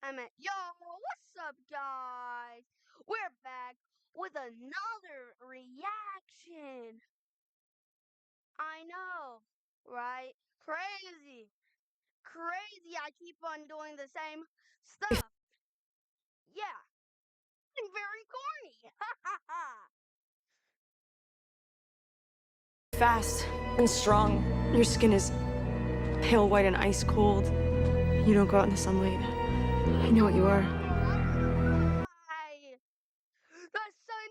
Yo, what's up, guys? We're back with another reaction. I know, right? Crazy. Crazy. I keep on doing the same stuff. Yeah, and very corny. Fast and strong. Your skin is pale white and ice cold. You don't go out in the sunlight. I know what you are. Hi. The sun,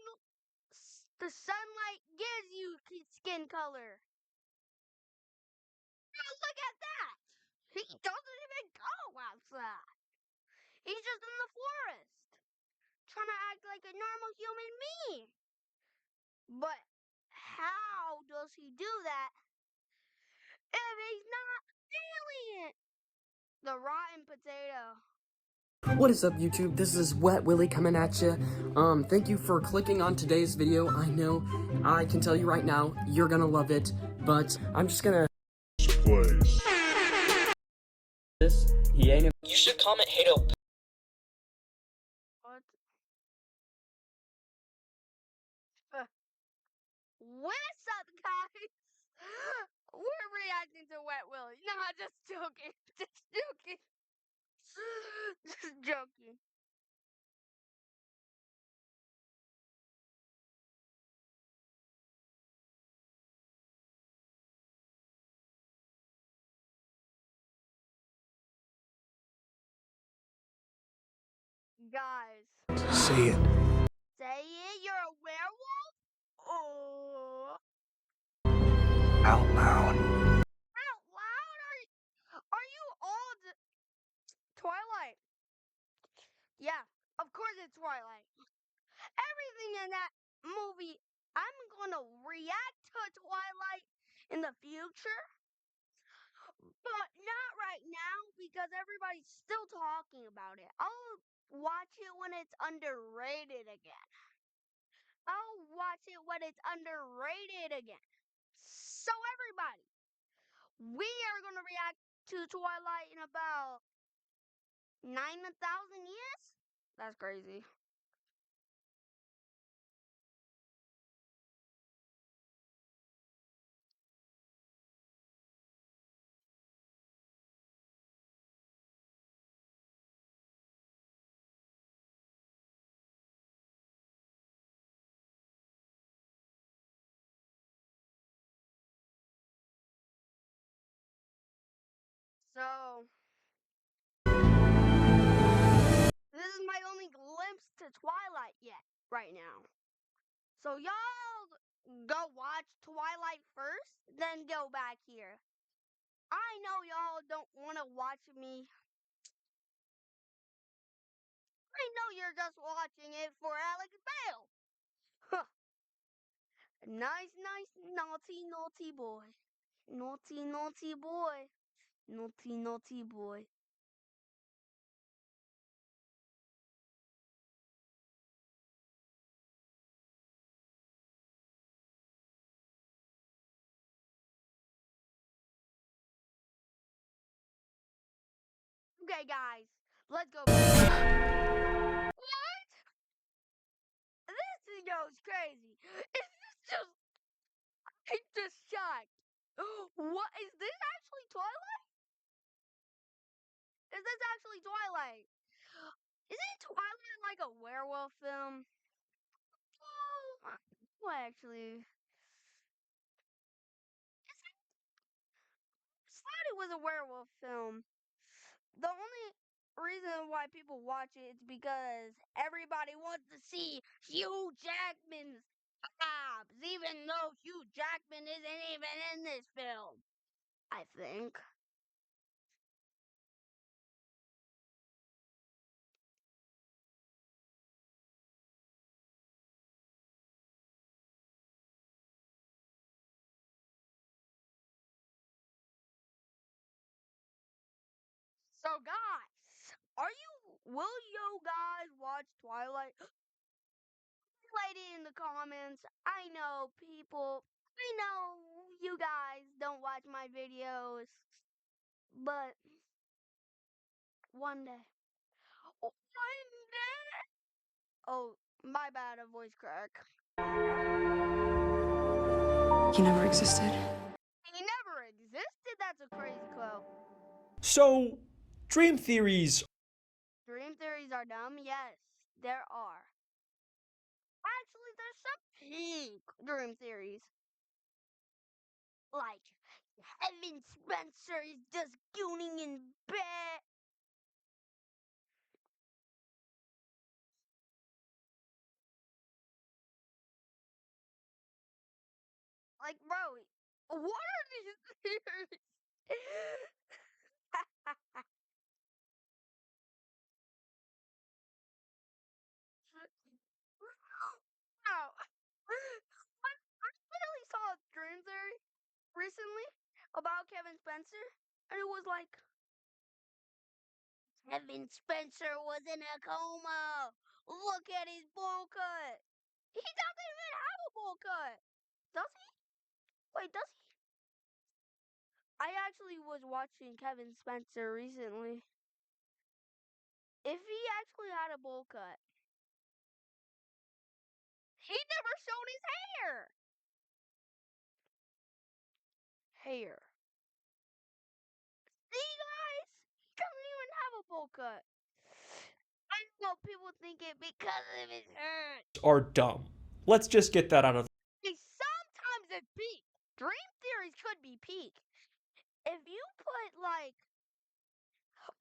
the sunlight gives you skin color. Now look at that. He doesn't even go outside. He's just in the forest, trying to act like a normal human being. But how does he do that if he's not alien? The rotten potato. What is up, YouTube? This is Wet Willie coming at you. Thank you for clicking on today's video. I know, I can tell you right now, you're gonna love it, but I'm just gonna this. He ain't. You should comment hate up. What? What's up, guys? We're reacting to Wet Willie. No, just joking. Just joking. Just joking. Guys. Say it. Say it, you're a werewolf? Oh. Out loud. Out loud? Are you old? Twilight. Yeah, of course it's Twilight. Everything in that movie, I'm gonna react to Twilight in the future, but not right now because everybody's still talking about it. I'll watch it when it's underrated again. I'll watch it when it's underrated again. So, everybody, we are gonna react to Twilight in about 9,000 years? That's crazy. So, this is my only glimpse to Twilight yet, right now. So, y'all go watch Twilight first, then go back here. I know y'all don't want to watch me. I know you're just watching it for Alex Bale. Huh. Nice, naughty, naughty boy. Naughty, naughty boy. Naughty, naughty boy. Okay, guys, let's go back. What? This goes crazy. Is this just? I'm just shocked. What is this actually Twilight? Is this actually Twilight? Isn't Twilight like a werewolf film? Well, actually, I thought it was a werewolf film. The only reason why people watch it is because everybody wants to see Hugh Jackman's abs, even though Hugh Jackman isn't even in this film. I think. So, guys, will you guys watch Twilight? Write it in the comments. I know I know you guys don't watch my videos, but one day, One day. Oh, my bad, a voice crack. He never existed. He never existed? That's a crazy quote. So, dream theories. Dream theories are dumb? Yes, there are. Actually, there's some peak dream theories. Like, Kevin Spencer is just gooning in bed. Like, bro, what are these theories? Wow. I literally saw a dream theory recently about Kevin Spencer, and it was like, Kevin Spencer was in a coma. Look at his bowl cut. He doesn't even have a bowl cut. Does he? Wait, does he? I actually was watching Kevin Spencer recently. If he actually had a bowl cut, he never showed his hair. Hair. See, guys? He doesn't even have a bowl cut. I know people think it because of his hair. Are dumb. Let's just get that out of. Sometimes it's peak. Dream theories could be peak. If you put like,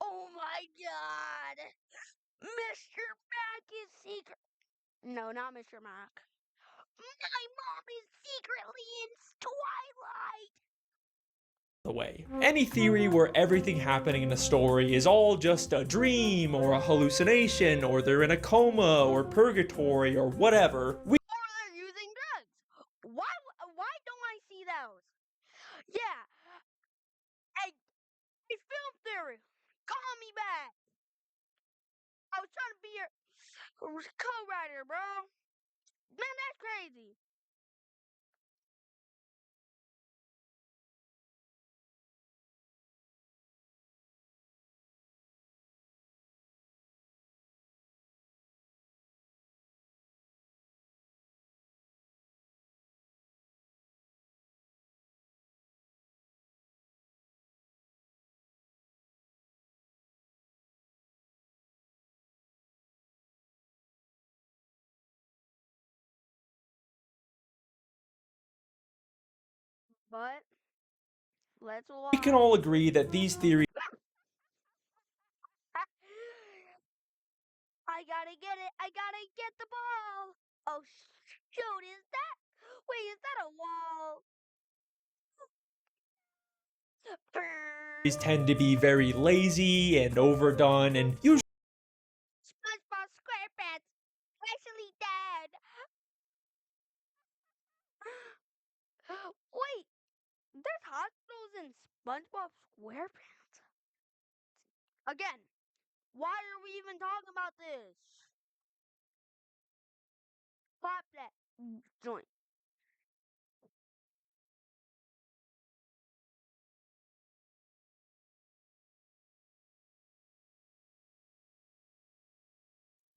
oh my god, Mr. Mac is secret. No, not Mr. Mac. My mom is secretly in Twilight. The way. Any theory where everything happening in the story is all just a dream or a hallucination or they're in a coma or purgatory or whatever. Or they're using drugs. Why don't I see those? Yeah. Hey, film theory. Call me back. I was trying to be your co-writer, bro. Man, that's crazy. But let's watch. We can all agree that these theories I gotta get it. I gotta get the ball. Oh, shoot. Is that? Wait, is that a wall? tend to be very lazy and overdone and usually SpongeBob SquarePants actually dead. Wait, there's hospitals in SpongeBob SquarePants? Again, why are we even talking about this? Pop that joint.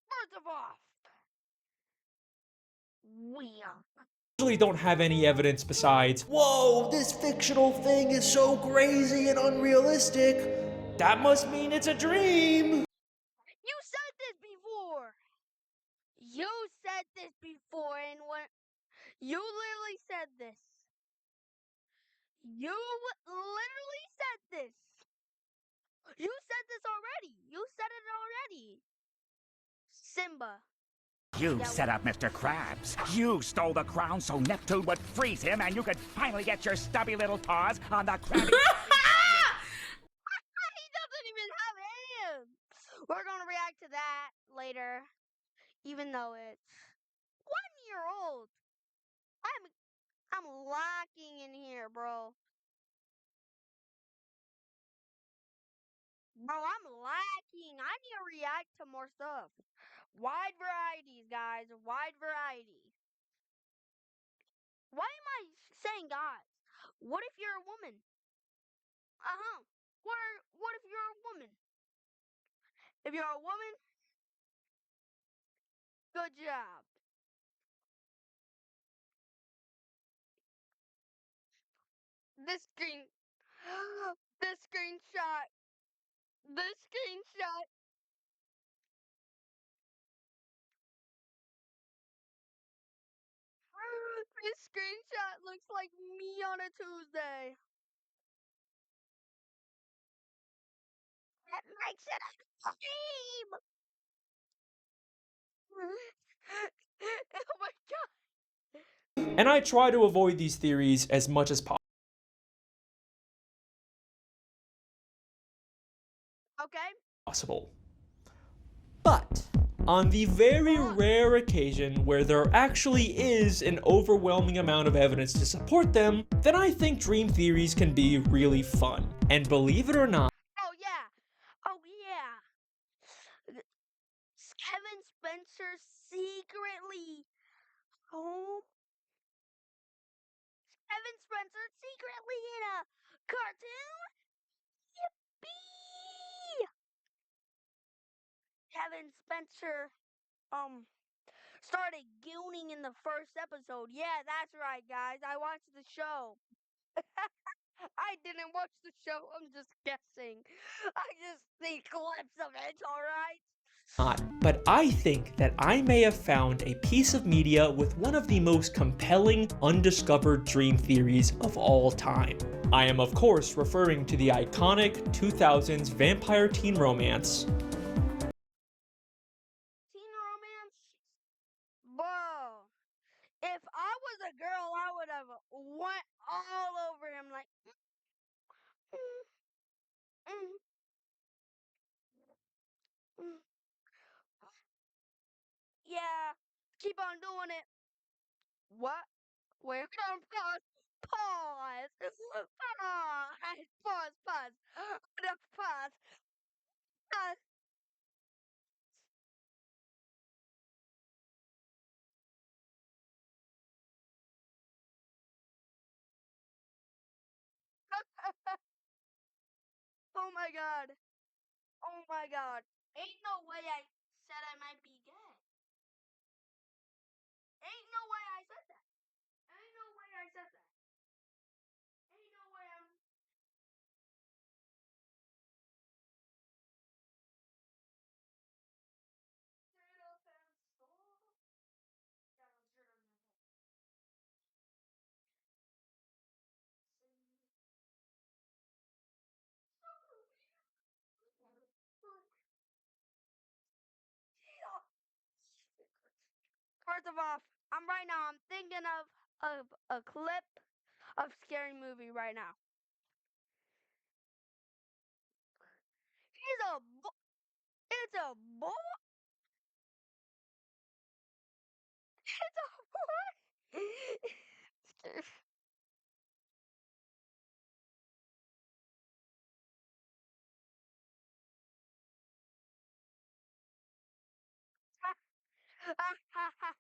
First of all, we don't have any evidence besides, whoa, this fictional thing is so crazy and unrealistic. That must mean it's a dream. You said this before. You said this before, and when you literally said this. You literally said this. You said this already. You said it already. Simba. You Yeah, set up Mr. Krabs. You stole the crown so Neptune would freeze him and you could finally get your stubby little paws on the Krabby. He doesn't even have hands. We're gonna react to that later, even though it's 1 year old. I'm lacking in here, bro. Bro, I'm lacking. I need to react to more stuff. Wide varieties, guys. Wide variety. Why am I saying guys? What if you're a woman? Uh-huh. What if you're a woman? If you're a woman, Good job. This screen, this screenshot, this screenshot. This screenshot looks like me on a Tuesday. That makes it a stream. Oh my god. And I try to avoid these theories as much as Okay. possible. But on the very rare occasion where there actually is an overwhelming amount of evidence to support them, then I think dream theories can be really fun. And believe it or not, Oh yeah. Oh yeah. Kevin Spencer secretly home. Kevin Spencer secretly in a cartoon. Yippee! Kevin Spencer started gooning in the first episode. Yeah, that's right, guys. I watched the show. I didn't watch the show. I'm just guessing. I just see clips of it, alright? but I think that I may have found a piece of media with one of the most compelling undiscovered dream theories of all time. I am, of course, referring to the iconic 2000s vampire teen romance, Teen romance? Bro. If I was a girl, I would have went all over him like mm, mm, mm. Yeah, keep on doing it. What? We're gonna pause. Pause. Pause. Pause. Pause. Pause. Pause. Oh my god. Oh my god. Ain't no way I said I might be gay. Ain't no way I said that. Ain't no way I said that. Ain't no way I'm. Straight up and soul. Yeah, I'm straight up and soul. First of all, I'm thinking of a clip of scary movie right now. He's a it's a boy. It's a boy.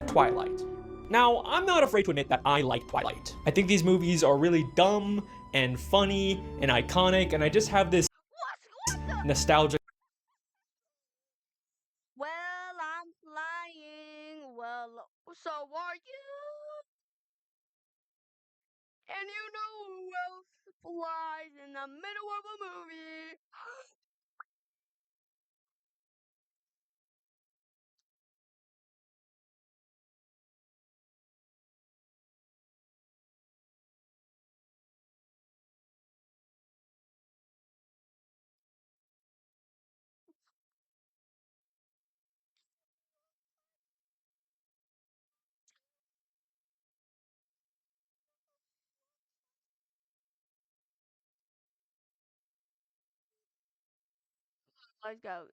Twilight. Now, I'm not afraid to admit that I like Twilight. I think these movies are really dumb and funny and iconic, and I just have this what the? nostalgia Well, I'm flying. Well, so are you? And you know who else flies in the middle of a movie? Let's go.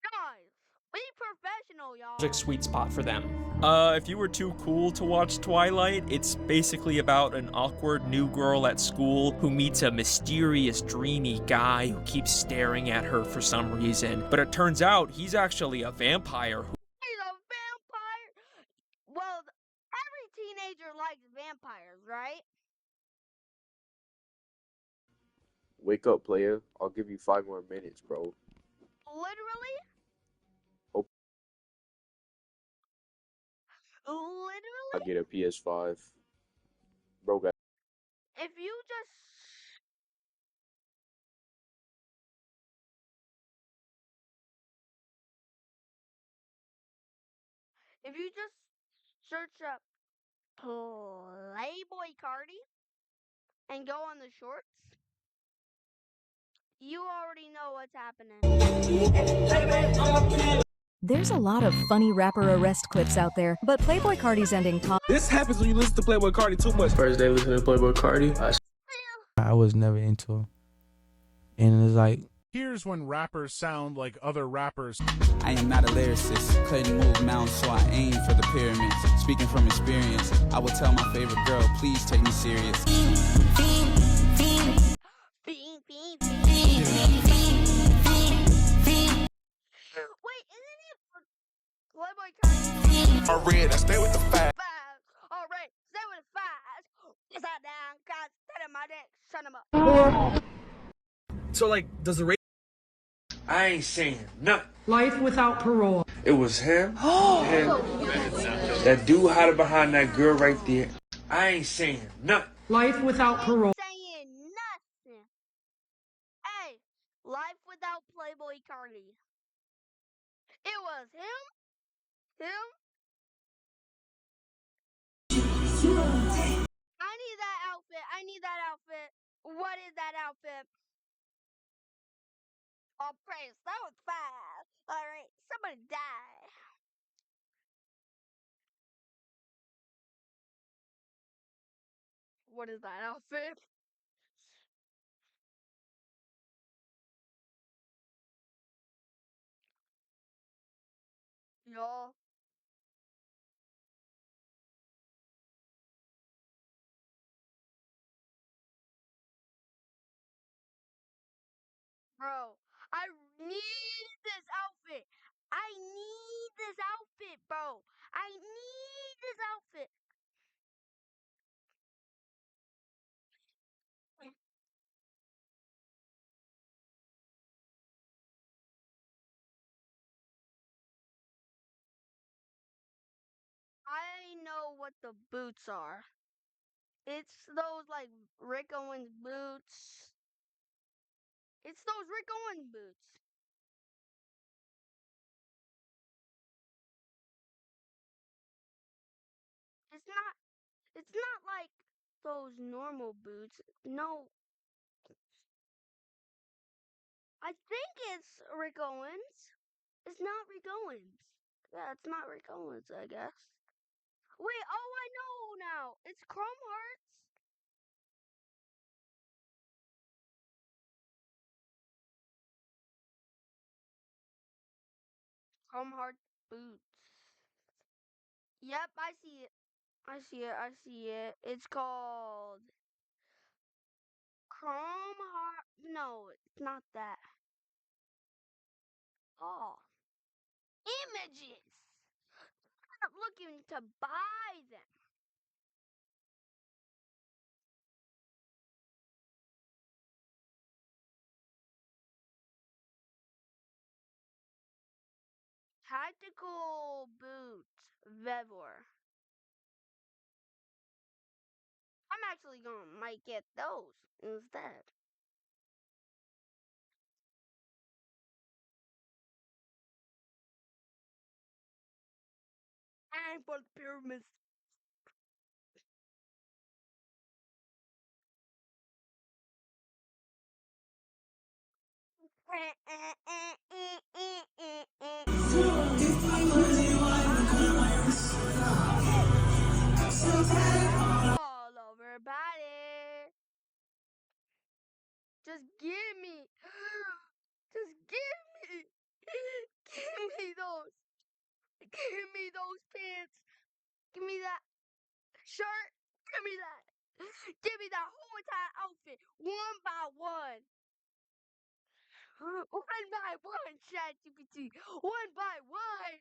Guys, be professional, y'all. sweet spot for them. If you were too cool to watch Twilight, it's basically about an awkward new girl at school who meets a mysterious, dreamy guy who keeps staring at her for some reason. But it turns out he's actually a vampire who He's a vampire. Well, every teenager likes vampires, right? Wake up, player. I'll give you 5 more minutes, bro. Literally? I literally, get a PS5. Bro got if you just search up Playboy Cardi and go on the shorts, you already know what's happening. There's a lot of funny rapper arrest clips out there, but Playboy Cardi's ending This happens when you listen to Playboy Cardi too much. First day listening to Playboy Cardi, I was never into him. And it's like, Here's when rappers sound like other rappers. I am not a lyricist, couldn't move mountains, so I aim for the pyramids. Speaking from experience, I would tell my favorite girl, please take me serious. Wait, isn't it Playboy Cardi? I read, I stay with the fact. Alright, stay with the fives. Is that down? God, set in my dick. Shut him up. So like, does the I ain't saying nothing. Life without parole. It was him. Him. That dude hiding behind that girl right there. I ain't saying nothing. Life without parole. Saying nothing. Hey, life without Playboy Cardi. It was him. I need that outfit. What is that outfit? Oh, praise. That was fast. Alright, somebody die. What is that outfit? Y'all. Bro, I need this outfit. I need this outfit, bro. I need this outfit. I know what the boots are. It's those like Rick Owens boots. It's those Rick Owens boots. It's not like those normal boots. No. I think it's Rick Owens. It's not Rick Owens. Yeah, it's not Rick Owens, I guess. Wait, oh, I know now. It's Chrome Hearts. Chrome Heart boots. Yep, I see it. I see it. It's called Chrome Heart. No, it's not that. Oh, images. I'm looking to buy them. Tactical boots, Vevor. I'm actually gonna might get those instead. And for the pyramids. All over body. Just give me. Just give me. Give me those. Give me those pants. Give me that shirt. Give me that. Give me that whole entire outfit. One by one. One by one, ChatGPT. One by one.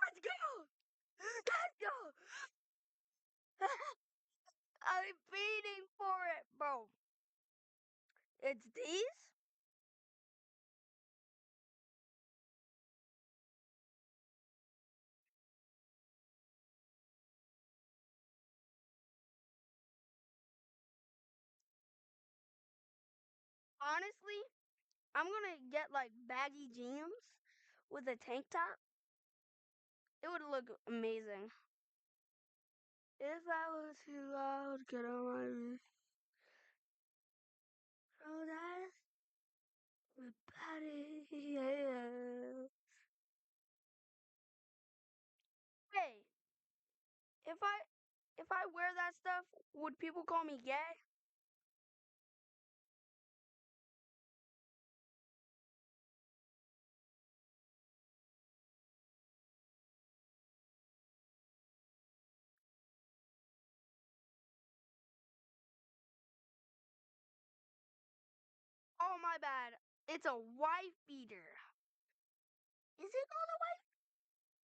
Let's go. Let's go. I'm waiting for it, bro. It's these? honestly, I'm gonna get like baggy jeans with a tank top. It would look amazing. If I was too old, get on my roof. Oh, that's my body. Yeah. Hey, if I wear that stuff, would people call me gay? Oh my bad. It's a wife beater. Is it called a wife?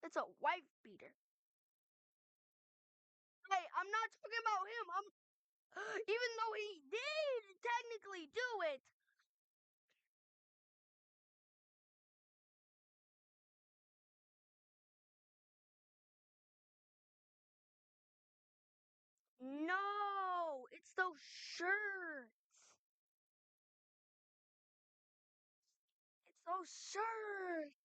It's a wife beater. Hey, I'm not talking about him. I'm even though he did technically do it. No, it's those shirts. It's those shirts.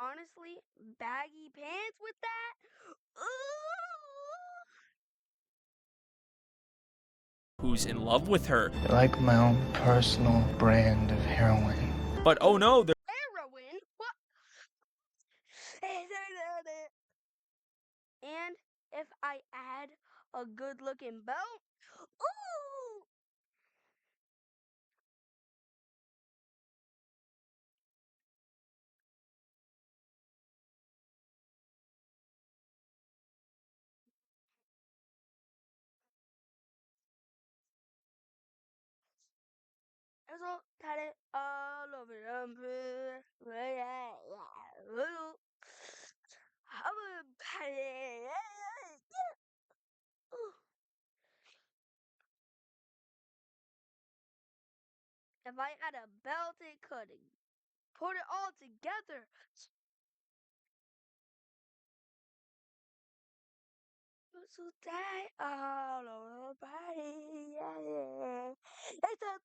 Honestly, baggy pants with that? Ooh. Who's in love with her. Like my own personal brand of heroin. But oh no, Heroin? What? And if I add a good looking belt, ooh! It's all got it all over the If I had a belt, it could put it all together. So die all over the body. Yeah. It's a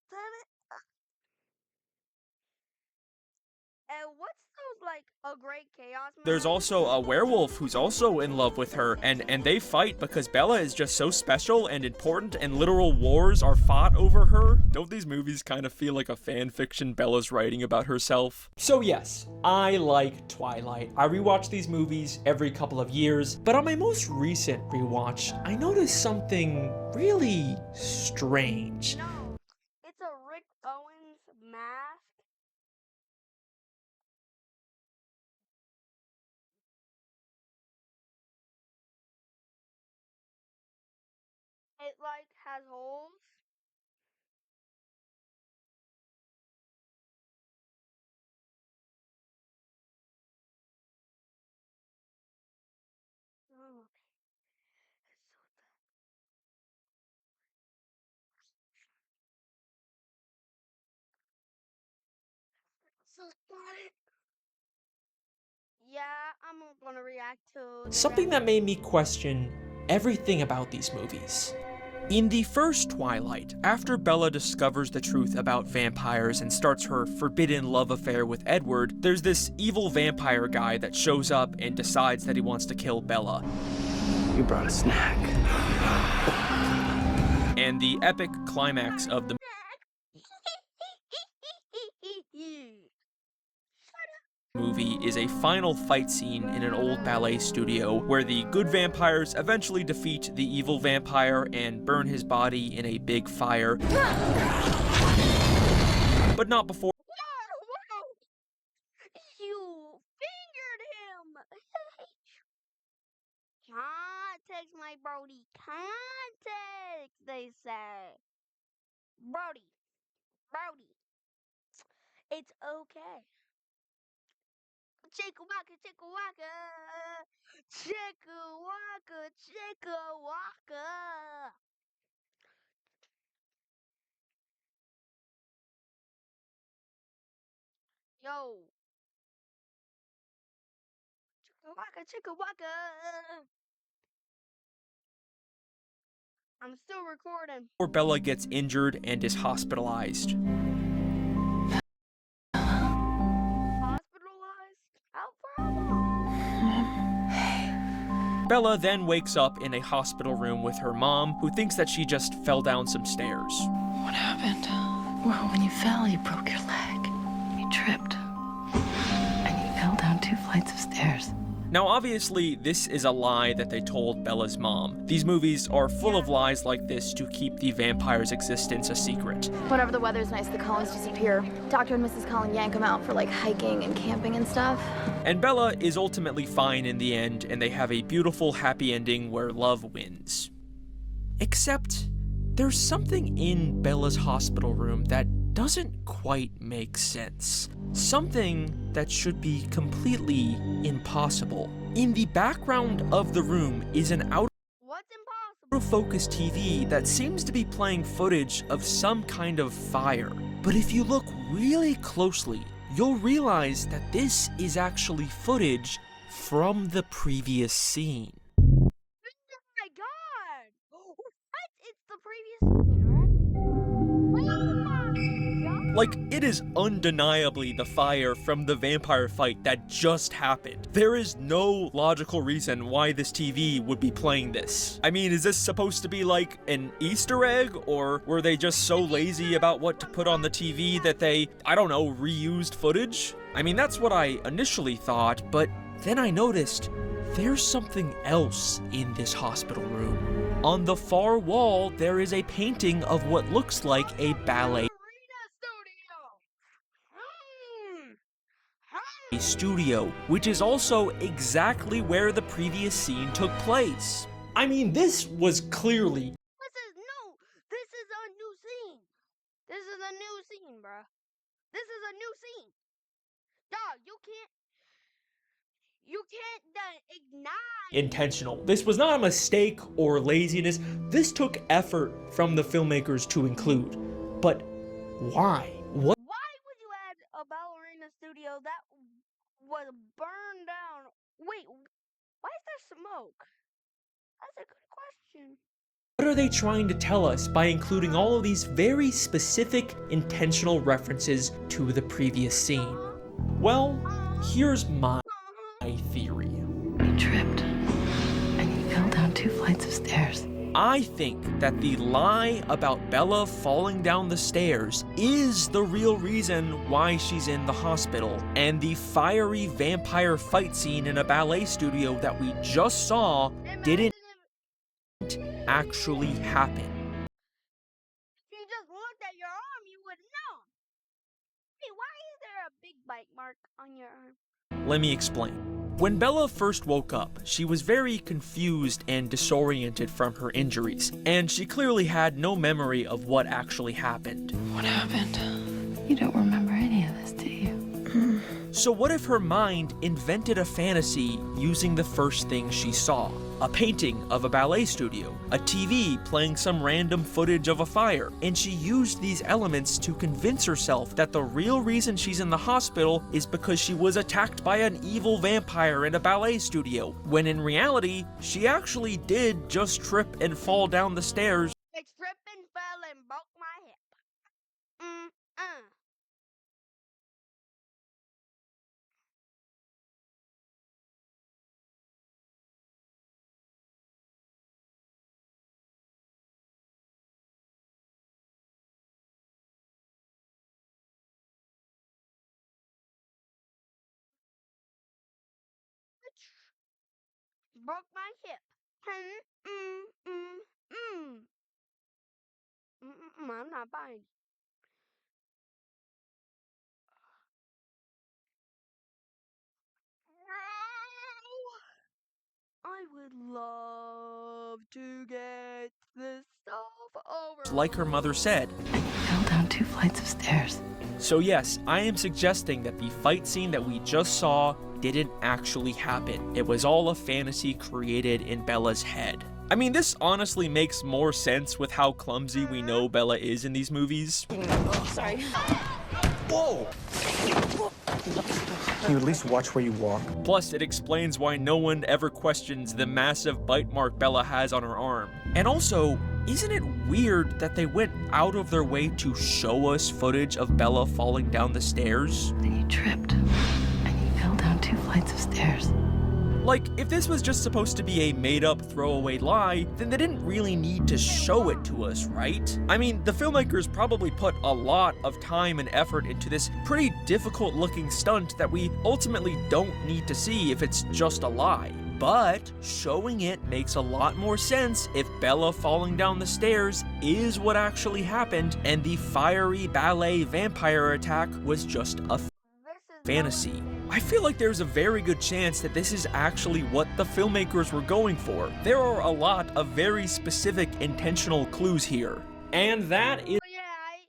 And what's those like a great chaos man? there's also a werewolf who's also in love with her, and they fight because Bella is just so special and important, and literal wars are fought over her. Don't these movies kind of feel like a fan fiction Bella's writing about herself? So yes, I like Twilight. I rewatch these movies every couple of years, but on my most recent rewatch, I noticed something really strange. No, it's a Rick Owens mask. It like has holes. Oh, so sorry. Yeah, I'm gonna react to Something that made me question everything about these movies. In the first Twilight, after Bella discovers the truth about vampires and starts her forbidden love affair with Edward, there's this evil vampire guy that shows up and decides that he wants to kill Bella. You brought a snack. And the epic climax of the movie is a final fight scene in an old ballet studio where the good vampires eventually defeat the evil vampire and burn his body in a big fire. But not before Whoa! You fingered him! Context, my Brody. Context, they say. Brody. Brody. It's okay. Chicka waka, chicka waka. Chicka waka, chicka waka. Yo. Waka chicka waka. I'm still recording. Before Bella gets injured and is hospitalized. Hospitalized? Out for how long? Bella then wakes up in a hospital room with her mom, who thinks that she just fell down some stairs. What happened? Well, when you fell, you broke your leg. You tripped. And you fell down 2 flights of stairs. Now, obviously, this is a lie that they told Bella's mom. These movies are full of lies like this to keep the vampire's existence a secret. Whenever the weather's nice, the Collins disappear. Dr. and Mrs. Collins yank them out for like hiking and camping and stuff. And Bella is ultimately fine in the end, and they have a beautiful, happy ending where love wins. Except, there's something in Bella's hospital room that doesn't quite make sense. Something that should be completely impossible. In the background of the room is an out-of-focus TV that seems to be playing footage of some kind of fire. But if you look really closely, you'll realize that this is actually footage from the previous scene. Oh my god! What? It's the previous scene, right? Like, it is undeniably the fire from the vampire fight that just happened. There is no logical reason why this TV would be playing this. I mean, is this supposed to be like an Easter egg? Or were they just so lazy about what to put on the TV that they, I don't know, reused footage? I mean, that's what I initially thought, but then I noticed there's something else in this hospital room. On the far wall, there is a painting of what looks like a ballet studio, which is also exactly where the previous scene took place. I mean, this was clearly... This is a new scene. This is a new scene, bruh. This is a new scene. Dog, you can't ignite. intentional. This was not a mistake or laziness. This took effort from the filmmakers to include. But why? What? Why would you add a ballerina studio that was burned down? Wait, why is there smoke? That's a good question. What are they trying to tell us by including all of these very specific, intentional references to the previous scene? Well, here's my theory. You tripped, and you fell down 2 flights of stairs. I think that the lie about Bella falling down the stairs is the real reason why she's in the hospital, and the fiery vampire fight scene in a ballet studio that we just saw didn't actually happen. If you just looked at your arm, you would know. Hey, why is there a big bite mark on your arm? Let me explain. When Bella first woke up, she was very confused and disoriented from her injuries, and she clearly had no memory of what actually happened. What happened? You don't remember any of this, do you? So what if her mind invented a fantasy using the first thing she saw? A painting of a ballet studio, a TV playing some random footage of a fire, and she used these elements to convince herself that the real reason she's in the hospital is because she was attacked by an evil vampire in a ballet studio, when in reality, she actually did just trip and fall down the stairs. I tripped and fell and broke my hip. Broke my hip. I'm not buying. I would love to get this stuff over. Like her mother said. And you fell down 2 flights of stairs. So yes, I am suggesting that the fight scene that we just saw didn't actually happen. It was all a fantasy created in Bella's head. I mean, this honestly makes more sense with how clumsy we know Bella is in these movies. Oh, sorry. Whoa! Can you at least watch where you walk? Plus, it explains why no one ever questions the massive bite mark Bella has on her arm. And also, isn't it weird that they went out of their way to show us footage of Bella falling down the stairs? Then you tripped, and you fell down 2 flights of stairs. Like, if this was just supposed to be a made-up throwaway lie, then they didn't really need to show it to us, right? I mean, the filmmakers probably put a lot of time and effort into this pretty difficult-looking stunt that we ultimately don't need to see if it's just a lie. But showing it makes a lot more sense if Bella falling down the stairs is what actually happened and the fiery ballet vampire attack was just a fantasy. I feel like there's a very good chance that this is actually what the filmmakers were going for. There are a lot of very specific intentional clues here. And that is... I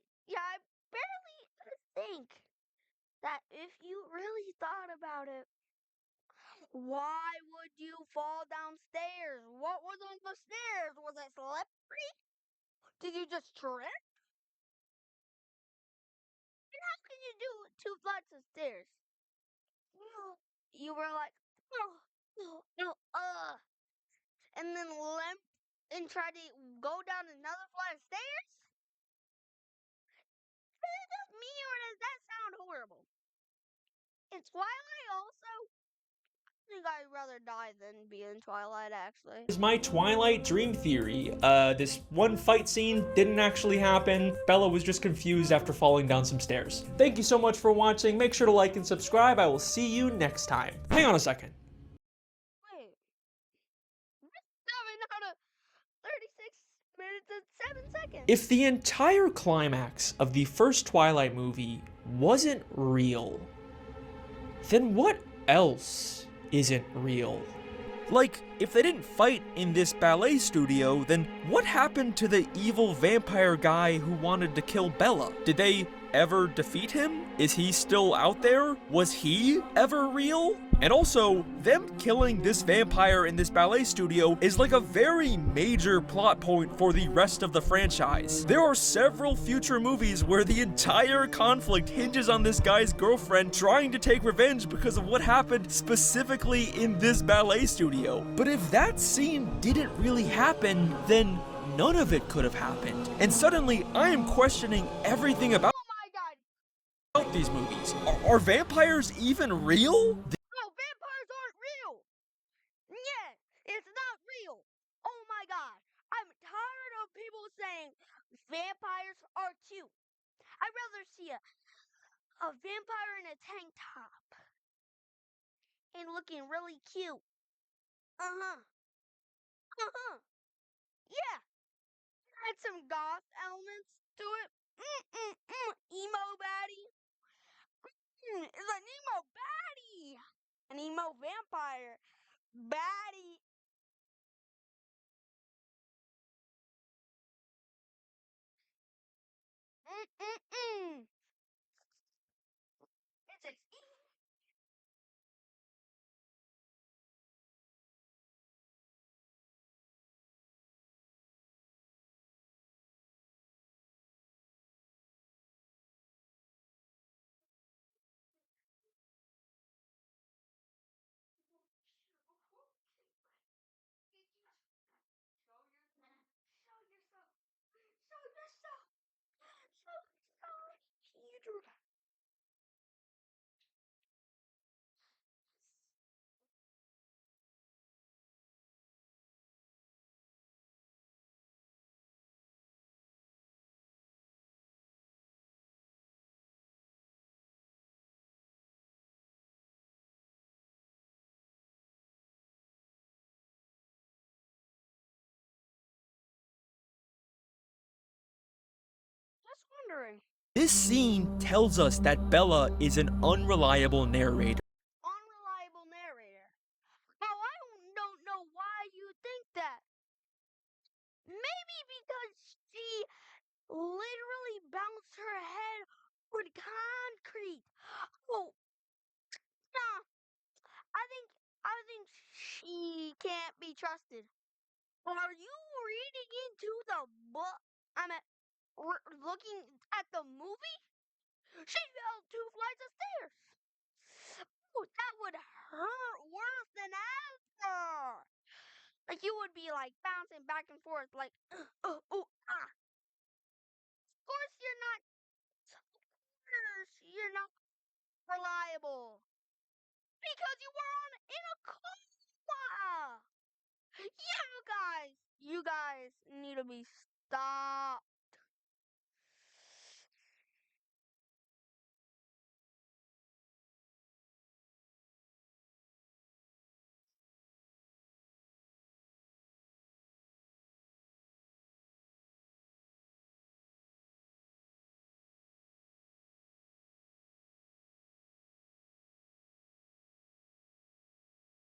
barely think that if you really thought about it, why would you fall downstairs? What was on the stairs? Was it slippery? Did you just trip? And how can you do 2 flights of stairs? You were like, and then limp and try to go down another flight of stairs? Is it just me or does that sound horrible? In Twilight also? I think I'd rather die than be in Twilight, actually. Is my Twilight dream theory. This one fight scene didn't actually happen. Bella was just confused after falling down some stairs. Thank you so much for watching. Make sure to like and subscribe. I will see you next time. Hang on a second. Wait. We're 7 out of 36 minutes and 7 seconds. If the entire climax of the first Twilight movie wasn't real, then what else isn't real? Like, if they didn't fight in this ballet studio, then what happened to the evil vampire guy who wanted to kill Bella? Did they ever defeat him? Is he still out there? Was he ever real? And also, them killing this vampire in this ballet studio is like a very major plot point for the rest of the franchise. There are several future movies where the entire conflict hinges on this guy's girlfriend trying to take revenge because of what happened specifically in this ballet studio. But if that scene didn't really happen, then none of it could have happened. And suddenly, I am questioning everything about these movies. Are vampires even real? No, vampires aren't real! Yeah, it's not real! Oh my god, I'm tired of people saying vampires are cute. I'd rather see a vampire in a tank top and looking really cute. Yeah, had some goth elements to it. Emo baddie. It's an emo baddie! An emo vampire. Baddie. It's an just wondering. This scene tells us that Bella is an unreliable narrator. Unreliable narrator. Now, I don't know why you think that. Maybe because she literally bounced her head on concrete. Oh, nah. I think she can't be trusted. Are you reading into the book? I mean, looking at the movie? She fell 2 flights of stairs. that would hurt worse than ever. Like you would be like bouncing back and forth, like, ah. Of course you're not reliable because you were in a coma. You guys need to be stopped.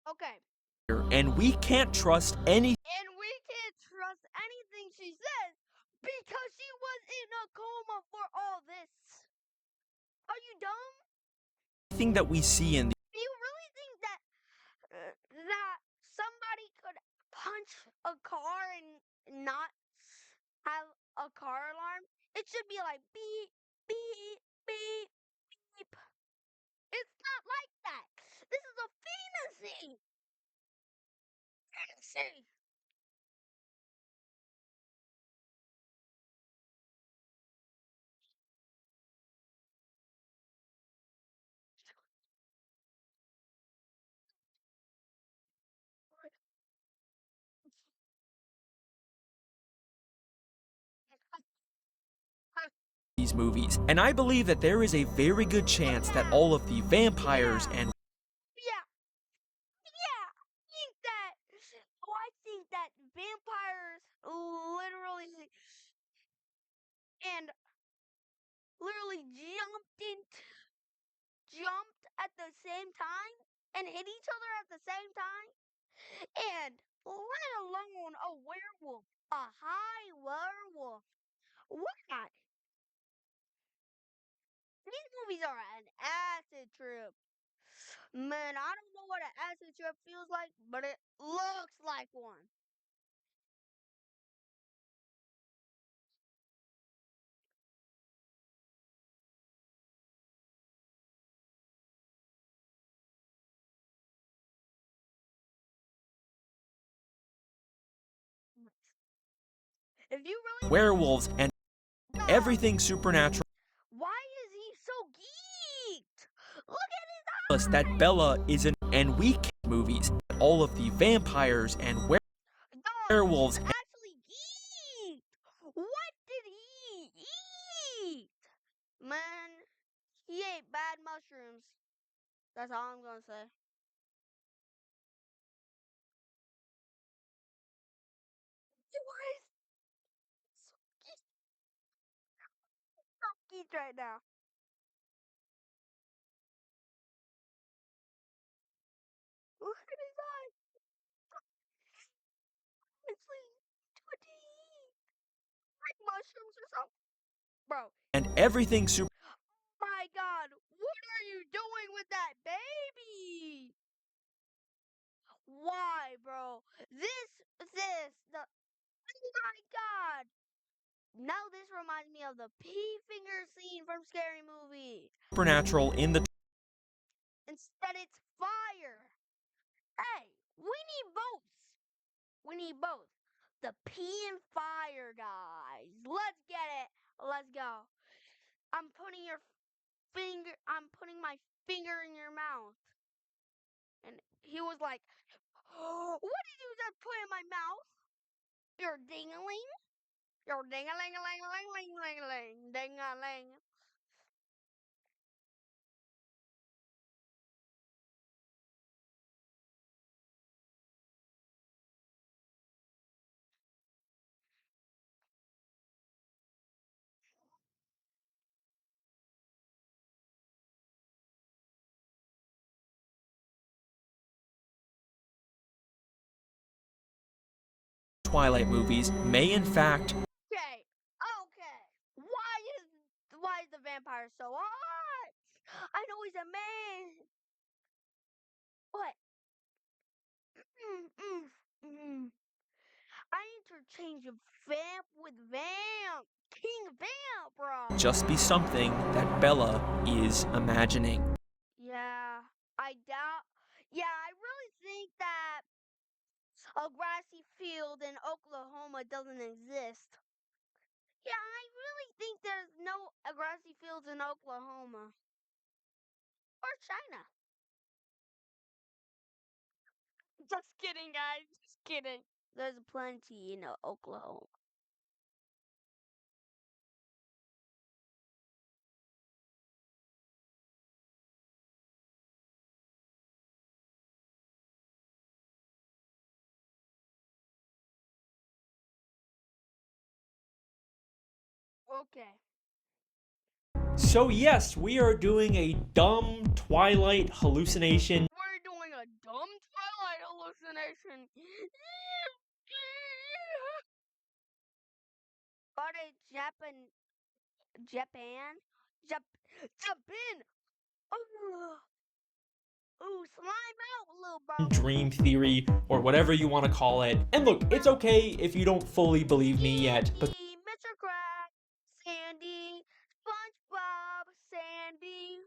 Okay. And we can't trust any And we can't trust anything she says because she was in a coma for all this. Are you dumb? thing that we see in the Do you really think that that somebody could punch a car and not have a car alarm? It should be like beep, beep, beep, beep. It's not like that. This is a fantasy. Fantasy. these movies. And I believe that there is a very good chance that all of the vampires and I think that vampires literally jumped at the same time and hit each other at the same time, and let alone a werewolf, a high werewolf. What? These movies are an acid trip. Man, I don't know what an acid trip feels like, but it looks like one. If you really werewolves and everything supernatural why is he so geeked? Look at his eyes. that Bella is in and we movies. All of the vampires and werewolves Actually geeked. What did he eat? Man, he ate bad mushrooms. That's all I'm gonna say. Why is so geeked right now? Look at his eyes. Honestly, what did he eat? Like mushrooms or something? Bro. and everything My God, what are you doing with that baby? Why, bro? Oh my God. Now this reminds me of the pea finger scene from Scary Movie. supernatural in the Instead, it's fire. Hey, we need both. We need both. The pea and fire, guys. Let's get it. Let's go. I'm putting my finger in your mouth. And he was like, oh, what did you just put in my mouth? Your ding-a-ling? Your ding-a-ling-a-ling-ling-ling-ling, ding-a-ling. Twilight movies may in fact Okay. Why is the vampire so hot? I know he's a man. What? I interchange vamp with vamp. King Vamp, bro. just be something that Bella is imagining. Yeah. I doubt. Yeah, I really think that a grassy field in Oklahoma doesn't exist. Yeah, I really think there's no grassy fields in Oklahoma. Or China. Just kidding, guys. Just kidding. There's plenty in Oklahoma. Okay. So yes, we are doing a dumb Twilight hallucination. We're doing a dumb Twilight hallucination. But it's Japan? Ooh, slime out, little bro. Dream theory, or whatever you want to call it. And look, it's okay if you don't fully believe me yet, but Mr. Krabs, Sandy, SpongeBob, Sandy.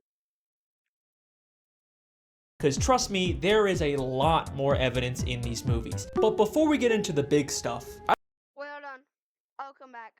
because trust me, there is a lot more evidence in these movies. But before we get into the big stuff, Wait, hold on. I'll come back.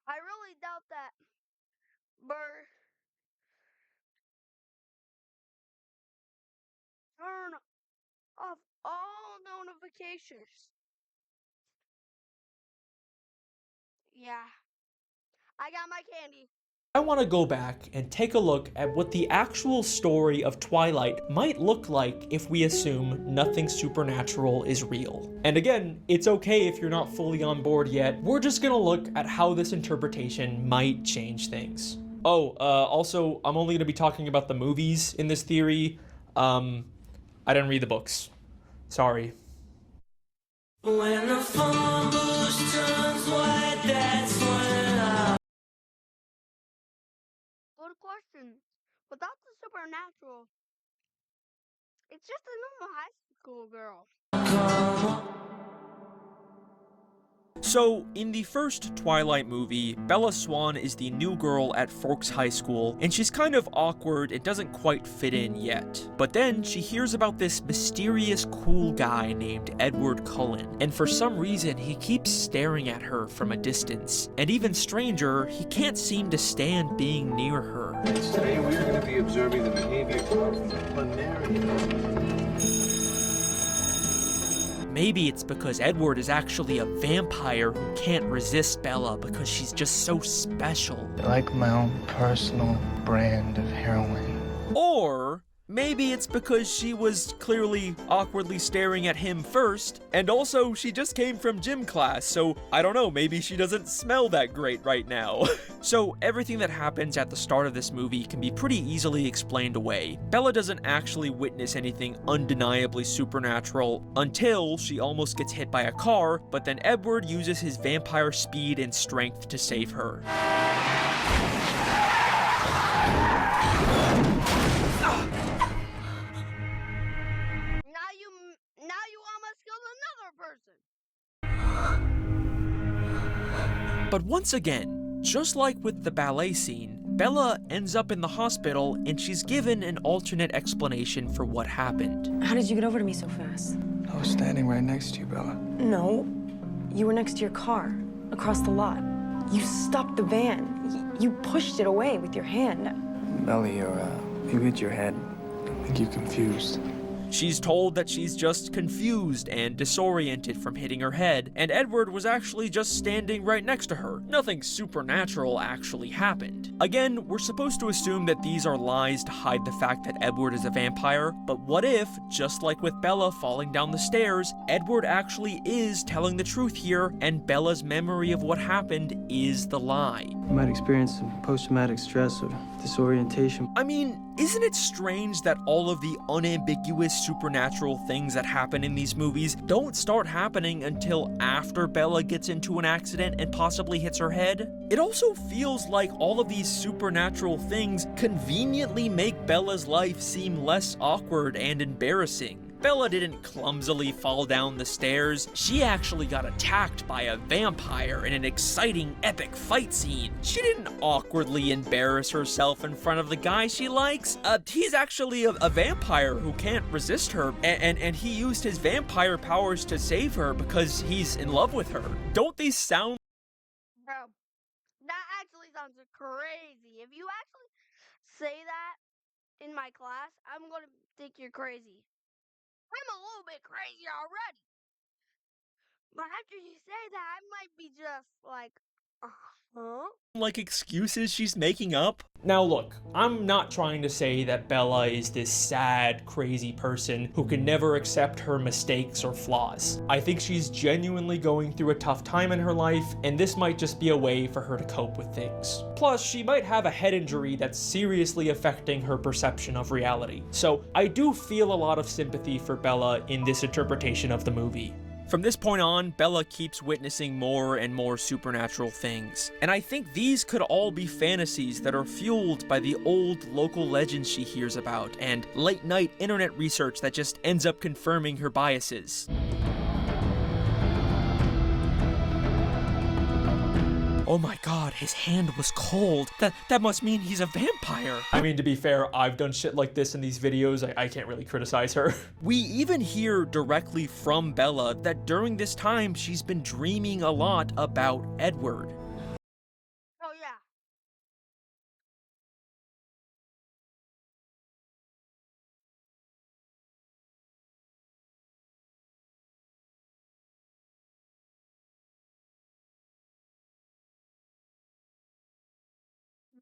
I really doubt that. Burr. Turn off all notifications. Yeah. I got my candy. I want to go back and take a look at what the actual story of Twilight might look like if we assume nothing supernatural is real. And again, it's okay if you're not fully on board yet. We're just gonna look at how this interpretation might change things. Oh, also, I'm only gonna be talking about the movies in this theory. I didn't read the books. Sorry. When the phone bush turns white, that's when I... Good question. Without the supernatural, it's just a normal high school girl. So, in the first Twilight movie, Bella Swan is the new girl at Forks High School, and she's kind of awkward and doesn't quite fit in yet. But then she hears about this mysterious cool guy named Edward Cullen, and for some reason he keeps staring at her from a distance. And even stranger, he can't seem to stand being near her. Today we are going to be observing the behavior of planarians. Maybe it's because Edward is actually a vampire who can't resist Bella because she's just so special. Like my own personal brand of heroin. Or Maybe it's because she was clearly awkwardly staring at him first, and also she just came from gym class, so I don't know, maybe she doesn't smell that great right now. So everything that happens at the start of this movie can be pretty easily explained away. Bella doesn't actually witness anything undeniably supernatural until she almost gets hit by a car, but then Edward uses his vampire speed and strength to save her. Now you almost killed another person. But once again, just like with the ballet scene, Bella ends up in the hospital and she's given an alternate explanation for what happened. How did you get over to me so fast? I was standing right next to you, Bella. No, you were next to your car, across the lot. You stopped the van. You pushed it away with your hand. Bella, you hit your head. I think you're confused. She's told that she's just confused and disoriented from hitting her head, and Edward was actually just standing right next to her. Nothing supernatural actually happened. Again, we're supposed to assume that these are lies to hide the fact that Edward is a vampire, but what if, just like with Bella falling down the stairs, Edward actually is telling the truth here, and Bella's memory of what happened is the lie? You might experience some post-traumatic stress or disorientation. I mean, isn't it strange that all of the unambiguous supernatural things that happen in these movies don't start happening until after Bella gets into an accident and possibly hits her head? It also feels like all of these supernatural things conveniently make Bella's life seem less awkward and embarrassing. Bella didn't clumsily fall down the stairs. She actually got attacked by a vampire in an exciting, epic fight scene. She didn't awkwardly embarrass herself in front of the guy she likes. He's actually a vampire who can't resist her, and he used his vampire powers to save her because he's in love with her. Don't these sound... Bro, that actually sounds crazy. If you actually say that in my class, I'm gonna think you're crazy. I'm a little bit crazy already. But after you say that, I might be just like, like excuses she's making up? Now look, I'm not trying to say that Bella is this sad, crazy person who can never accept her mistakes or flaws. I think she's genuinely going through a tough time in her life, and this might just be a way for her to cope with things. Plus, she might have a head injury that's seriously affecting her perception of reality. So I do feel a lot of sympathy for Bella in this interpretation of the movie. From this point on, Bella keeps witnessing more and more supernatural things, and I think these could all be fantasies that are fueled by the old local legends she hears about, and late-night internet research that just ends up confirming her biases. Oh my god, his hand was cold. That must mean he's a vampire. I mean, to be fair, I've done shit like this in these videos. I can't really criticize her. We even hear directly from Bella that during this time, she's been dreaming a lot about Edward. oh yeah.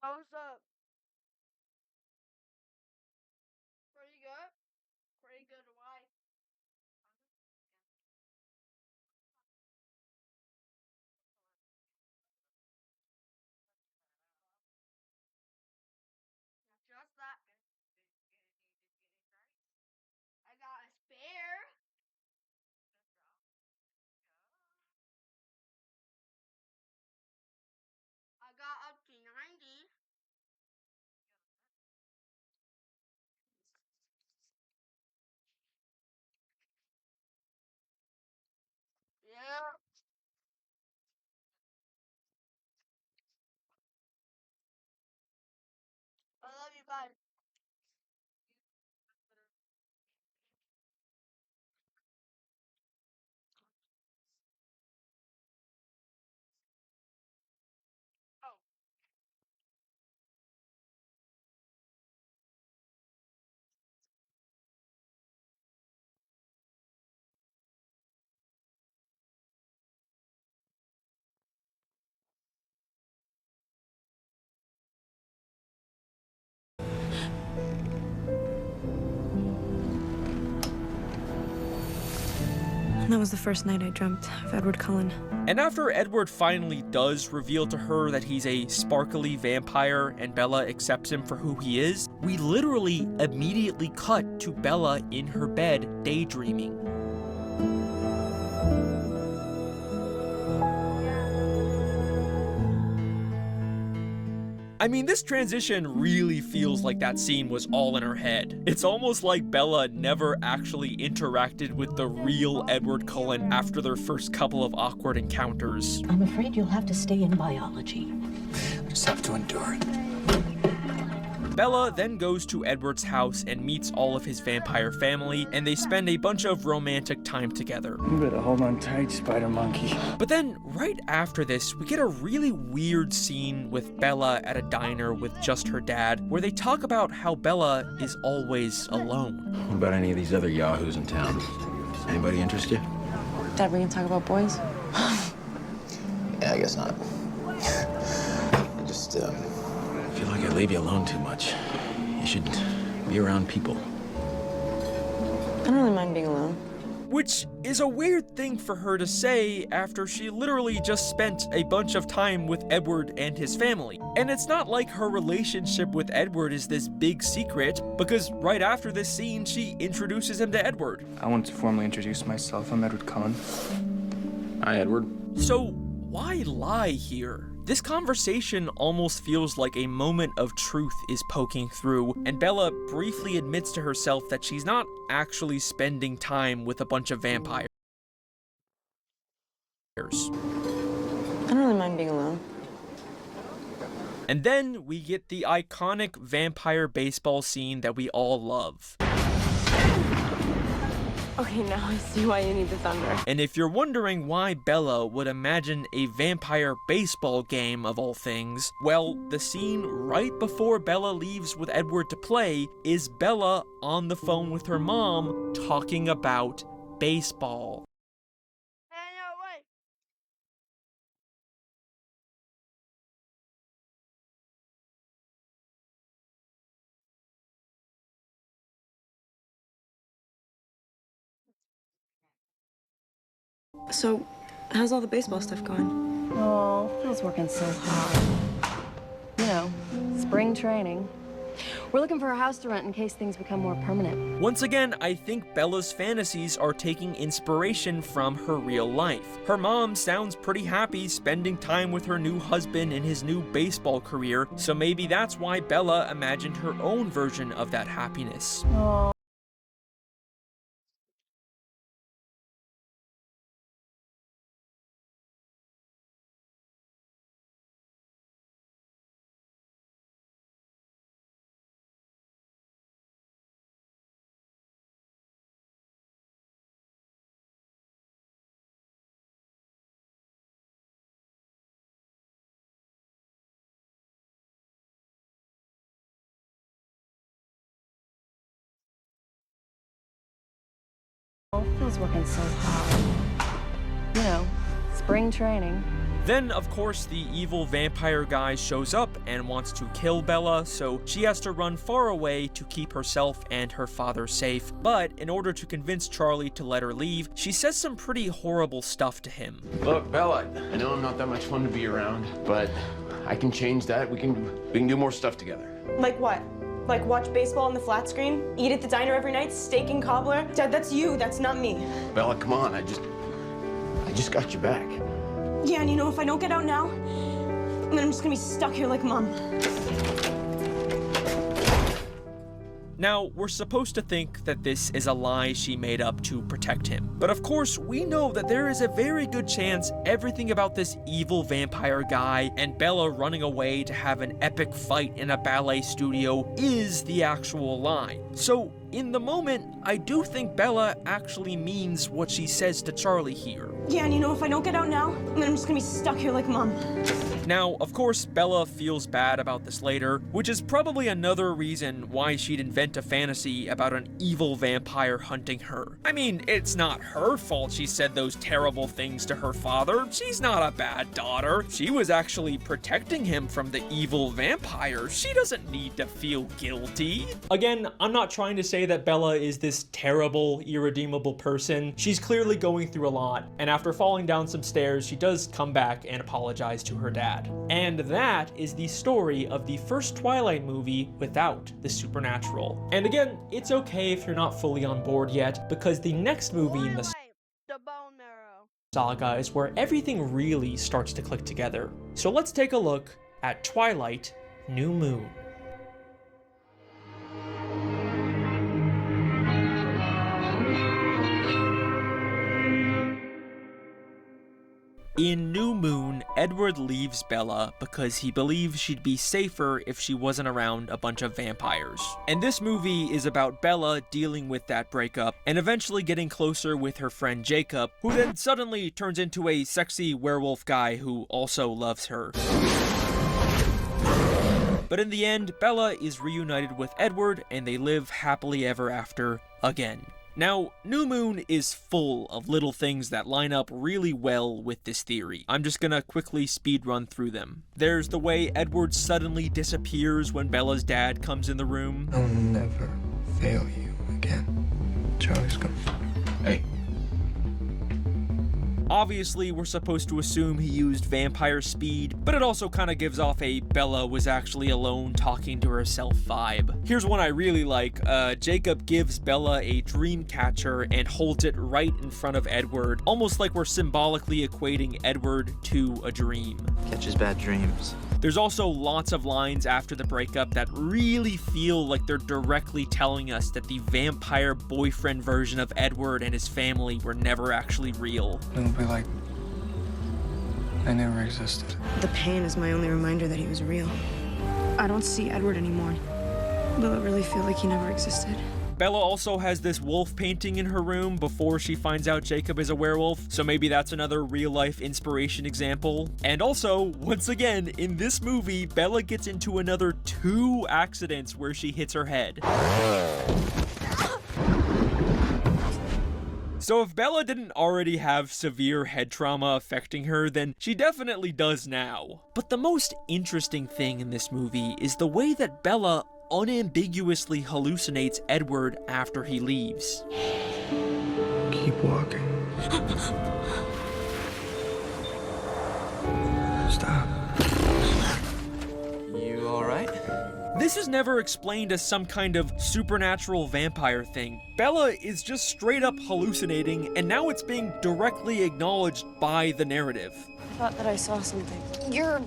What's up? Pretty good. Pretty good. Why? Just that. I got a spare. I got up to 90. Yeah. I love you guys. Oh. that was the first night I dreamt of Edward Cullen. And after Edward finally does reveal to her that he's a sparkly vampire and Bella accepts him for who he is, we literally immediately cut to Bella in her bed daydreaming. I mean, this transition really feels like that scene was all in her head. It's almost like Bella never actually interacted with the real Edward Cullen after their first couple of awkward encounters. I'm afraid you'll have to stay in biology. Just have to endure it. Bella then goes to Edward's house and meets all of his vampire family, and they spend a bunch of romantic time together. You better hold on tight, Spider Monkey. But then, right after this, we get a really weird scene with Bella at a diner with just her dad, where they talk about how Bella is always alone. What about any of these other yahoos in town? Anybody interest you? Dad, we can talk about boys? Yeah, I guess not. I just, feel like I leave you alone too much. You should be around people. I don't really mind being alone. Which is a weird thing for her to say after she literally just spent a bunch of time with Edward and his family. And it's not like her relationship with Edward is this big secret, because right after this scene, she introduces him to Edward. I want to formally introduce myself. I'm Edward Cullen. Hi, Edward. So why lie here? This conversation almost feels like a moment of truth is poking through, and Bella briefly admits to herself that she's not actually spending time with a bunch of vampires. I don't really mind being alone. And then we get the iconic vampire baseball scene that we all love. Okay, now I see why you need the thunder. And if you're wondering why Bella would imagine a vampire baseball game of all things, well, the scene right before Bella leaves with Edward to play is Bella on the phone with her mom talking about baseball. So, how's all the baseball stuff going? Oh, Phil's working so hard. You know, spring training. We're looking for a house to rent in case things become more permanent. Once again, I think Bella's fantasies are taking inspiration from her real life. Her mom sounds pretty happy spending time with her new husband in his new baseball career, so maybe that's why Bella imagined her own version of that happiness. Oh. Phil's working so hard. You know, spring training. Then, of course, the evil vampire guy shows up and wants to kill Bella, so she has to run far away to keep herself and her father safe. But in order to convince Charlie to let her leave, she says some pretty horrible stuff to him. Look, Bella, I know I'm not that much fun to be around, but I can change that. We can do more stuff together. Like what? Like watch baseball on the flat screen? Eat at the diner every night? Steak and cobbler? Dad, that's you, that's not me. Bella, come on. I just got you back. Yeah, and you know, if I don't get out now, then I'm just gonna be stuck here like Mom. Now, we're supposed to think that this is a lie she made up to protect him. But of course, we know that there is a very good chance everything about this evil vampire guy and Bella running away to have an epic fight in a ballet studio is the actual lie. So, in the moment, I do think Bella actually means what she says to Charlie here. Yeah, and you know, if I don't get out now, then I'm just gonna be stuck here like Mom. Now, of course, Bella feels bad about this later, which is probably another reason why she'd invent a fantasy about an evil vampire hunting her. I mean, it's not her fault she said those terrible things to her father. She's not a bad daughter. She was actually protecting him from the evil vampire. She doesn't need to feel guilty. Again, I'm not trying to say that Bella is this terrible, irredeemable person. She's clearly going through a lot, and after falling down some stairs, she does come back and apologize to her dad. And that is the story of the first Twilight movie without the supernatural. And again, it's okay if you're not fully on board yet, because the next movie in the bone marrow saga is where everything really starts to click together. So let's take a look at Twilight New Moon. In New Moon, Edward leaves Bella because he believes she'd be safer if she wasn't around a bunch of vampires. And this movie is about Bella dealing with that breakup and eventually getting closer with her friend Jacob, who then suddenly turns into a sexy werewolf guy who also loves her. But in the end, Bella is reunited with Edward and they live happily ever after again. Now, New Moon is full of little things that line up really well with this theory. I'm just gonna quickly speed run through them. There's the way Edward suddenly disappears when Bella's dad comes in the room. I'll never fail you again. Charlie's gone. Hey. Obviously, we're supposed to assume he used vampire speed, but it also kind of gives off a Bella was actually alone talking to herself vibe. Here's one I really like. Jacob gives Bella a dream catcher and holds it right in front of Edward, almost like we're symbolically equating Edward to a dream. Catches bad dreams. There's also lots of lines after the breakup that really feel like they're directly telling us that the vampire boyfriend version of Edward and his family were never actually real. It'll be like I never existed. The pain is my only reminder that he was real. I don't see Edward anymore. Will it really feel like he never existed? Bella also has this wolf painting in her room before she finds out Jacob is a werewolf, so maybe that's another real-life inspiration example. And also, once again, in this movie, Bella gets into another 2 accidents where she hits her head. So if Bella didn't already have severe head trauma affecting her, then she definitely does now. But the most interesting thing in this movie is the way that Bella unambiguously hallucinates Edward after he leaves. Keep walking. Stop. You alright? This is never explained as some kind of supernatural vampire thing. Bella is just straight up hallucinating, and now it's being directly acknowledged by the narrative. I thought that I saw something. You're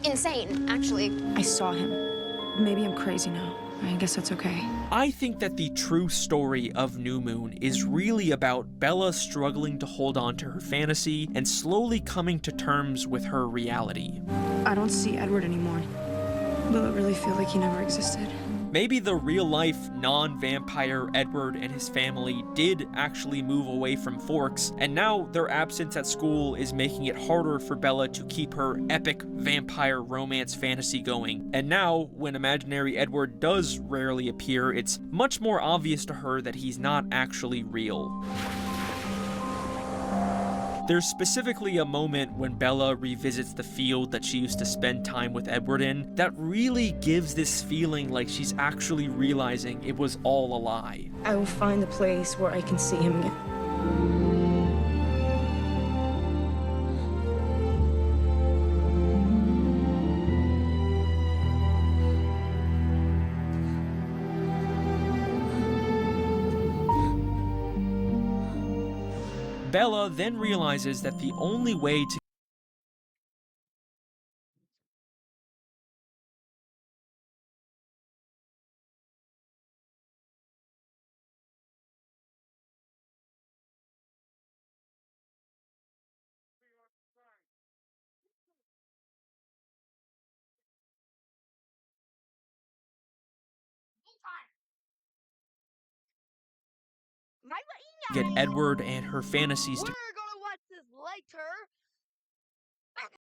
insane, actually. I saw him. Maybe I'm crazy now. I guess that's okay. I think that the true story of New Moon is really about Bella struggling to hold on to her fantasy and slowly coming to terms with her reality. I don't see Edward anymore. Will it really feel like he never existed? Maybe the real-life, non-vampire Edward and his family did actually move away from Forks, and now their absence at school is making it harder for Bella to keep her epic vampire romance fantasy going. And now, when imaginary Edward does rarely appear, it's much more obvious to her that he's not actually real. There's specifically a moment when Bella revisits the field that she used to spend time with Edward in that really gives this feeling like she's actually realizing it was all a lie. I will find the place where I can see him again. Bella then realizes that the only way to get Edward and her fantasies to We're gonna watch this later.